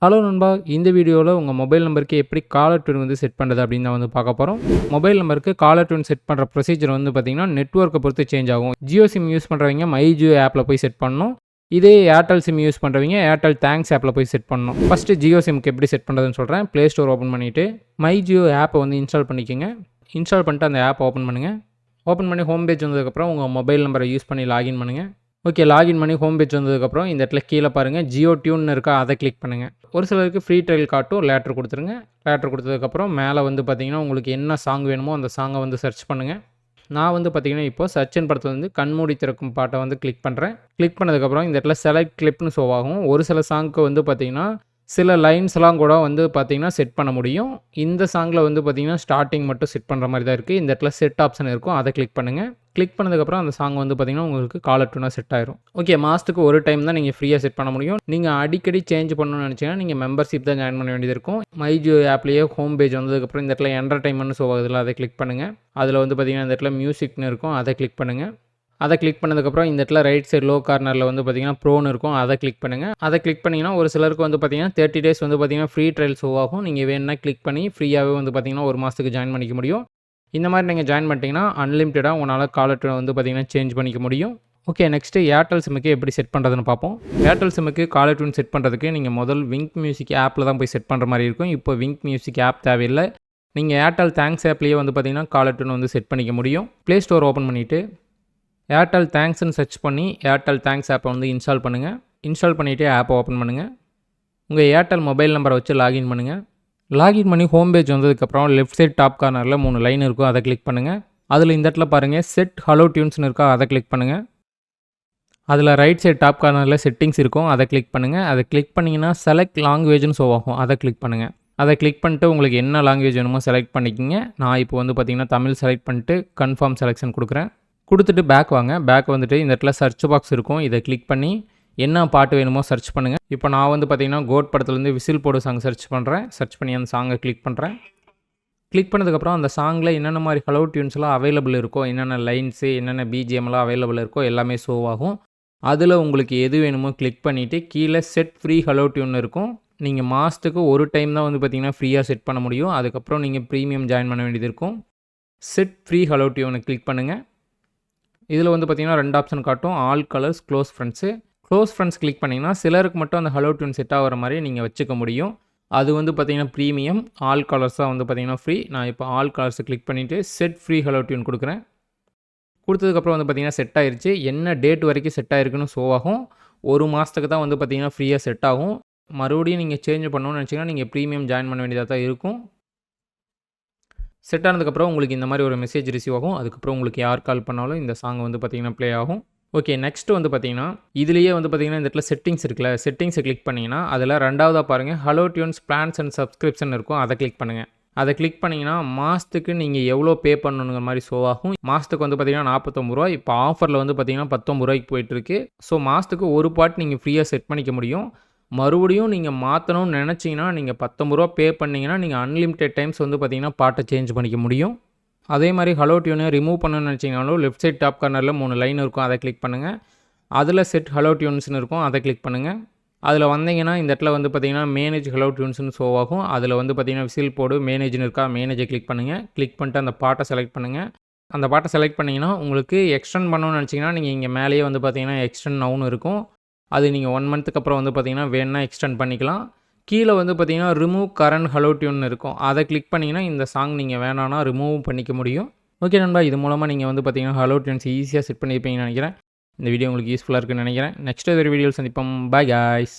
Hello நண்பா, இந்த வீடியோவில் உங்கள் மொபைல் நம்பருக்கு எப்படி காலர் டியூன் வந்து செட் பண்ணுறது அப்படின்னு தான் வந்து பார்க்க போகிறோம். மொபைல் நம்பருக்கு காலர் டியூன் செட் பண்ணுற ப்ரொசீஜர் வந்து பார்த்திங்கன்னா நெட்வொர்க்கை பொறுத்து சேஞ்ச் ஆகும். ஜியோ சிம் யூஸ் பண்ணுறவங்க மை ஜியோ ஆப்பில் போய் செட் பண்ணணும். இதே ஏர்டெல் சிம் யூஸ் பண்ணுறவங்க ஏர்டெல் தேங்க்ஸ் ஆப்பில் போய் செட் பண்ணணும். ஃபஸ்ட்டு ஜியோ சிம்க்கு எப்படி செட் பண்ணுறதுன்னு சொல்கிறேன். ப்ளே ஸ்டோர் ஓப்பன் பண்ணிவிட்டு மை ஜியோ ஆப்பை வந்து இன்ஸ்டால் பண்ணிக்கோங்க. இன்ஸ்டால் பண்ணிட்டு அந்த ஆப் ஓப்பன் பண்ணுங்கள். ஓப்பன் பண்ணி ஹோம் பேஜ் வந்ததுக்கப்புறம் உங்கள் மொபைல் நம்பரை யூஸ் பண்ணி லாகின் பண்ணுங்கள். ஓகே, லாகின் பண்ணி ஹோம் பேஜ் வந்ததுக்கப்புறம் இந்த இடத்துல கீழே பாருங்கள் ஜியோ டியூன் இருக்கா, அதை கிளிக் பண்ணுங்கள். ஒரு சிலருக்கு ஃப்ரீ ட்ரையல் காட்டும், லேட்டர் கொடுத்துருங்க. லேட்டர் கொடுத்ததுக்கப்புறம் மேலே வந்து பார்த்திங்கன்னா உங்களுக்கு என்ன சாங் வேணுமோ அந்த சாங்கை வந்து சர்ச் பண்ணுங்கள். நான் வந்து பார்த்திங்கன்னா இப்போ சர்ச்ன்னு படத்தில் வந்து கண்மூடி திறக்கும் பாட்டை வந்து கிளிக் பண்ணுறேன். கிளிக் பண்ணதுக்கப்புறம் இந்த இடத்துல செலக்ட் கிளிப்னு ஷோ ஆகும். ஒரு சில சாங்க்கு வந்து பார்த்திங்கன்னா சில லைன்ஸ்லாம் கூட வந்து பார்த்திங்கன்னா செட் பண்ண முடியும். இந்த சாங்கில் வந்து பார்த்திங்கன்னா ஸ்டார்டிங் மட்டும் செட் பண்ணுற மாதிரி தான் இருக்குது. இந்த இடத்துல செட் ஆப்ஷன் இருக்கும், அதை கிளிக் பண்ணுங்கள். கிளிக் பண்ணதுக்கப்புறம் அந்த சாங் வந்து பார்த்திங்கன்னா உங்களுக்கு காலர் டியூனாக செட் ஆயிரும். ஓகே, மாதத்துக்கு ஒரு டைம் தான் நீங்கள் ஃப்ரீயாக செட் பண்ண முடியும். நீங்கள் அடிக்கடி சேஞ்ச் பண்ணணும்னு நினச்சிங்கன்னா நீங்கள் மெம்பர்ஷிப் தான் ஜாயின் பண்ண வேண்டியது இருக்கும். மை ஜியோ ஆப்லேயே ஹோம் பேஜ் வந்ததுக்கப்புறம் இந்த இடத்துல என்டர்டைன்மெண்ட் ஷோ ஆகுதுல, அதை கிளிக் பண்ணுங்கள். அதில் வந்து பார்த்திங்கன்னா இந்த இடத்துல மியூசிக்னு இருக்கும், அதை கிளிக் பண்ணுங்கள். அதை கிளிக் பண்ணதுக்கப்புறம் இந்த இடத்துல ரைட் சைடு லோ கார்னரில் வந்து பார்த்திங்கன்னா ப்ரோன்னு இருக்கும், அதை கிளிக் பண்ணுங்கள். அதை கிளிக் பண்ணிங்கன்னா ஒரு சிலருக்கு வந்து பார்த்திங்கன்னா 30 days வந்து பார்த்திங்கன்னா ஃப்ரீ ட்ரையல் ஷோ ஆகும். நீங்கள் வேணுன்னா கிளிக் பண்ணி ஃப்ரீயாகவே வந்து பார்த்திங்கன்னா ஒரு மாதத்துக்கு ஜாயின் பண்ணிக்க முடியும். இந்த மாதிரி நீங்கள் ஜாயின் பண்ணிட்டீங்கன்னா அன்லிமிட்டடாக உங்களால் காலர் டியூனை வந்து பார்த்திங்கன்னா சேஞ்ச் பண்ணிக்க முடியும். ஓகே, நெக்ஸ்ட்டு ஏர்டெல் சிம்முக்கு எப்படி செட் பண்ணுறதுன்னு பார்ப்போம். ஏர்டெல் சிம்முக்கு காலர் டியூன் செட் பண்ணுறதுக்கு நீங்கள் முதல் விங்க் மியூசிக் ஆப்பில் தான் போய் செட் பண்ணுற மாதிரி இருக்கும். இப்போ விங்க் மியூசிக் ஆப் தேவையில்லை. நீங்கள் ஏர்டெல் தேங்க்ஸ் ஆப்லேயே வந்து பார்த்திங்கன்னா காலர் டியூன் வந்து செட் பண்ணிக்க முடியும். ப்ளே ஸ்டோர் ஓப்பன் பண்ணிவிட்டு ஏர்டெல் தேங்க்ஸ்ன்னு சர்ச் பண்ணி ஏர்டெல் தேங்க்ஸ் ஆப்பை வந்து இன்ஸ்டால் பண்ணுங்கள். இன்ஸ்டால் பண்ணிவிட்டு ஆப்பை ஓப்பன் பண்ணுங்கள். உங்கள் ஏர்டெல் மொபைல் நம்பரை வச்சு லாகின் பண்ணுங்கள். லாகின் பண்ணி ஹோம் பேஜ் வந்ததுக்கப்புறம் லெஃப்ட் சைட் டாப் கார்னரில் 3 லைன் இருக்கும், அதை கிளிக் பண்ணுங்கள். அதில் இந்த இடத்துல பாருங்கள் செட் ஹலோ டியூன்ஸ்னு இருக்கா, அதை கிளிக் பண்ணுங்கள். அதில் ரைட் சைட் டாப் கார்னரில் செட்டிங்ஸ் இருக்கும், அதை கிளிக் பண்ணுங்கள். அதை கிளிக் பண்ணிங்கன்னா செலக்ட் லாங்குவேஜ்னு ஷோ ஆகும், அதை கிளிக் பண்ணுங்கள். அதை கிளிக் பண்ணிட்டு உங்களுக்கு என்ன லாங்குவேஜ் வேணுமோ செலக்ட் பண்ணிக்கிங்க. நான் இப்போ வந்து பார்த்திங்கன்னா தமிழ் செலக்ட் பண்ணிட்டு கன்ஃபார்ம் செலெக்ஷன் கொடுக்குறேன். கொடுத்துட்டு பேக் வாங்க. பேக் வந்துட்டு இந்த இடத்துல சர்ச் பாக்ஸ் இருக்கும், இதை கிளிக் பண்ணி என்ன பாட்டு வேணுமோ சர்ச் பண்ணுங்கள். இப்போ நான் வந்து பார்த்திங்கன்னா கோட் படத்துலேருந்து விசில் போடு சாங் சர்ச் பண்ணுறேன். சர்ச் பண்ணி அந்த சாங்கை கிளிக் பண்ணுறேன். கிளிக் பண்ணதுக்கப்புறம் அந்த சாங்கில் என்னென்ன மாதிரி ஹலோ டியூன்ஸ்லாம் அவைலபிள் இருக்கோ, என்னென்ன லைன்ஸு என்னென்ன பிஜிஎம்லாம் அவைலபிள் இருக்கோ எல்லாமே ஷோ ஆகும். அதில் உங்களுக்கு எது வேணுமோ கிளிக் பண்ணிவிட்டு கீழே செட் ஃப்ரீ ஹலோ டியூன் இருக்கும். நீங்கள் மாதத்துக்கு ஒரு டைம் தான் வந்து பார்த்திங்கன்னா ஃப்ரீயாக செட் பண்ண முடியும். அதுக்கப்புறம் நீங்கள் ப்ரீமியம் ஜாயின் பண்ண வேண்டியது இருக்கும். செட் ஃப்ரீ ஹலோ டியூனை கிளிக் பண்ணுங்கள். இதில் வந்து பார்த்திங்கன்னா 2 ஆப்ஷன் காட்டும், all colours, close friends. Close friends click பண்ணிங்கன்னா சிலருக்கு மட்டும் அந்த ஹலோ டியூன் செட் ஆகிற மாதிரி நீங்கள் வச்சுக்க முடியும். அது வந்து பார்த்திங்கன்னா ப்ரீமியம். ஆல் கலர்ஸாக வந்து பார்த்திங்கன்னா ஃப்ரீ. நான் இப்போ ஆல் கலர்ஸை கிளிக் பண்ணிவிட்டு செட் ஃப்ரீ ஹலோ டியூன் கொடுக்குறேன். கொடுத்ததுக்கப்புறம் வந்து பார்த்திங்கன்னா செட் ஆயிடுச்சு. என்ன டேட் வரைக்கும் செட் ஆகிருக்குன்னு ஷோ ஆகும். ஒரு மாதத்துக்கு தான் வந்து பார்த்திங்கன்னா ஃப்ரீயாக செட் ஆகும். மறுபடியும் நீங்கள் சேஞ்ச் பண்ணணும்னு நினச்சிங்கன்னா நீங்கள் ப்ரீமியம் ஜாயின் பண்ண வேண்டியதாக தான் இருக்கும். செட் ஆனதுக்கப்புறம் உங்களுக்கு இந்த மாதிரி ஒரு மெசேஜ் ரிசீவ் ஆகும். அதுக்கப்புறம் உங்களுக்கு யார் கால் பண்ணாலும் இந்த சாங் வந்து பார்த்திங்கன்னா ப்ளே ஆகும். ஓகே, நெக்ஸ்ட்டு வந்து பார்த்திங்கன்னா இதுலேயே வந்து பார்த்திங்கன்னா இந்த இடத்துல செட்டிங்ஸ் இருக்குல்ல, செட்டிங்ஸை கிளிக் பண்ணிங்கன்னா அதில் 2வதாக பாருங்கள் hello tunes plans and subscription இருக்கும், அதை கிளிக் பண்ணுங்கள். அதை கிளிக் பண்ணிங்கன்னா மாதத்துக்கு நீங்கள் எவ்வளோ பே பண்ணணுங்கிற மாதிரி ஷோ ஆகும். மாதத்துக்கு வந்து பார்த்திங்கன்னா 49 ரூபா. இப்போ ஆஃபரில் வந்து பார்த்திங்கன்னா 19 ரூபாய்க்கு போயிட்டுருக்கு. ஸோ மாதத்துக்கு ஒரு பாட் நீங்கள் ஃப்ரீயாக செட் பண்ணிக்க முடியும். மறுபடியும் நீங்கள் மாற்றணும்னு நினச்சிங்கன்னா நீங்கள் 19 ரூபா பே பண்ணிங்கன்னா நீங்கள் அன்லிமிட்டெட் டைம்ஸ் வந்து பார்த்திங்கன்னா பாட்டை சேஞ்ச் பண்ணிக்க முடியும். அதே மாதிரி ஹலோ டியூனை ரிமூவ் பண்ணணும்னு நினச்சிங்கனாலும் லெஃப்ட் சைட் டாப் கார்னரில் 3 லைன் இருக்கும், அதை கிளிக் பண்ணுங்கள். அதில் செட் ஹலோ டியூன்ஸ்னு இருக்கும், அதை கிளிக் பண்ணுங்கள். அதில் வந்தீங்கன்னா இந்த இடத்துல வந்து பார்த்திங்கன்னா மேனேஜ் ஹலோ டியூன்ஸ்னு ஷோ ஆகும். அதில் வந்து பார்த்திங்கன்னா விசில் போடு மேனேஜ்னு இருக்கா, மேனேஜை கிளிக் பண்ணுங்கள். கிளிக் பண்ணிட்டு அந்த பாட்டை செலக்ட் பண்ணுங்கள். அந்த பாட்டை செலக்ட் பண்ணிங்கன்னா உங்களுக்கு எக்ஸ்டெண்ட் பண்ணணும்னு நினச்சிங்கன்னா நீங்கள் இங்கே மேலேயே வந்து பார்த்திங்கன்னா எக்ஸ்டெண்ட் நவுன்னு இருக்கும். அது நீங்கள் 1 மந்த்துக்கு அப்புறம் வந்து பார்த்திங்கன்னா வேணுன்னா எக்ஸ்டெண்ட் பண்ணிக்கலாம். கீழே வந்து பார்த்திங்கன்னா ரிமூவ் கரண்ட் ஹலோ டியூன் இருக்கும், அதை கிளிக் பண்ணிங்கன்னா இந்த சாங் நீங்கள் வேணான்னா ரிமூவ் பண்ணிக்க முடியும். ஓகே நண்பா, இது மூலமாக நீங்கள் வந்து பார்த்திங்கன்னா ஹலோ டியூன்ஸ் ஈஸியாக செட் பண்ணியிருப்பீங்கன்னு நினைக்கிறேன். இந்த வீடியோ உங்களுக்கு யூஸ்ஃபுல்லாக இருக்குன்னு நினைக்கிறேன். நெக்ஸ்ட் ஒரு வீடியோவில் சந்திப்போம். Bye guys.